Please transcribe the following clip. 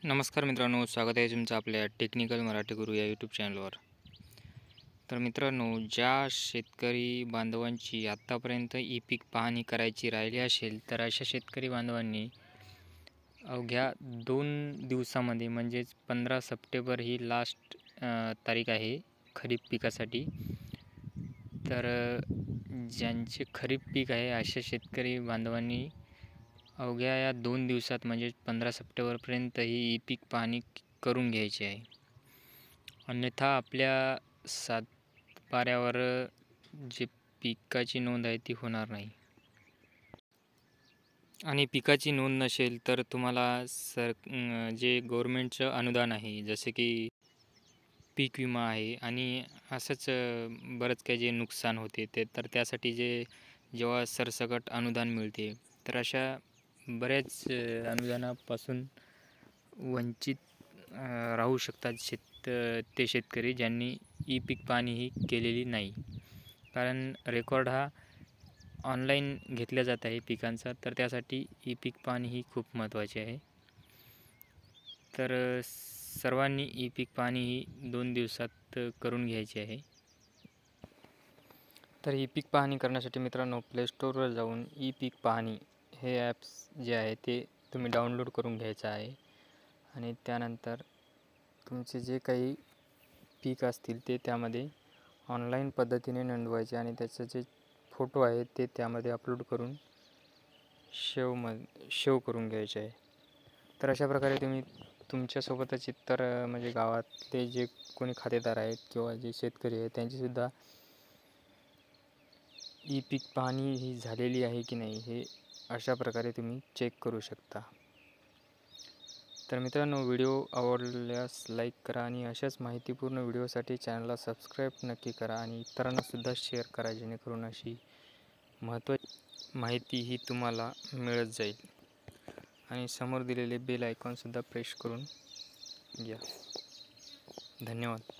नमस्कार मित्रांनो, स्वागत आहे तुमचं आपल्या टेक्निकल मराठी गुरु या यूट्यूब चॅनलवर. तर मित्रांनो, ज्या शेतकरी बांधवांची आत्तापर्यंत ई पीक पाहणी करायची राहिली असेल, तर अशा शेतकरी बांधवांनी अवघ्या 2 दिवसामध्ये म्हणजेच 15 सप्टेंबर ही लास्ट तारीख आहे खरीप पिकासाठी. तर ज्यांचे खरीप पीक आहे अशा शेतकरी बांधवांनी अवघ्या या 2 दिवसात म्हणजे 15 सप्टेंबरपर्यंत ही ई पीक पाहणी करून घ्यायची आहे. अन्यथा आपल्या सातबाऱ्यावर जे पिकाची नोंद आहे ती होणार नाही. आणि पिकाची नोंद नसेल तर तुम्हाला जे गव्हर्मेंटचं अनुदान आहे, जसे की पीक विमा आहे आणि असंच बरंच काही जे नुकसान होते ते, तर त्यासाठी जेव्हा सरसकट अनुदान मिळते, तर अशा बऱ्याच अनुदानापासून वंचित राहू शकतात ते शेतकरी ज्यांनी ई पीक पाहणी ही केलेली नाही. कारण रेकॉर्ड हा ऑनलाईन घेतला जात आहे पिकांचा, तर त्यासाठी ई पीक पाहणी ही खूप महत्त्वाची आहे. तर सर्वांनी ई पीक पाहणी ही 2 दिवसात करून घ्यायची आहे. तर ई पीक पाहणी करण्यासाठी मित्रांनो, प्ले स्टोअरवर जाऊन ई पीक पाहणी हे ॲप्स जे आहे ते तुम्ही डाउनलोड करून घ्यायचं आहे. आणि त्यानंतर तुमचे जे काही पीक असतील ते त्यामध्ये ऑनलाईन पद्धतीने नोंदवायचे आणि त्याचे जे फोटो आहेत ते त्यामध्ये अपलोड करून सेव्ह करून घ्यायचे आहे. तर अशा प्रकारे तुम्ही तुमच्यासोबतच इतर म्हणजे गावातले जे कोणी खातेदार आहेत किंवा जे शेतकरी आहेत त्यांचीसुद्धा ई पीक पाहणी ही झालेली आहे की नाही हे अशा प्रकारे तुम्ही चेक करू शकता. तर मित्रांनो, व्हिडिओ आवडल्यास लाईक करा आणि अशाच माहितीपूर्ण व्हिडिओसाठी चॅनलला सबस्क्राईब नक्की करा आणि इतरांनासुद्धा शेअर करा, जेणेकरून अशी महत्त्वाची माहिती ही तुम्हाला मिळत जाईल. आणि समोर दिलेले बेल आयकॉनसुद्धा प्रेस करून घ्या. धन्यवाद.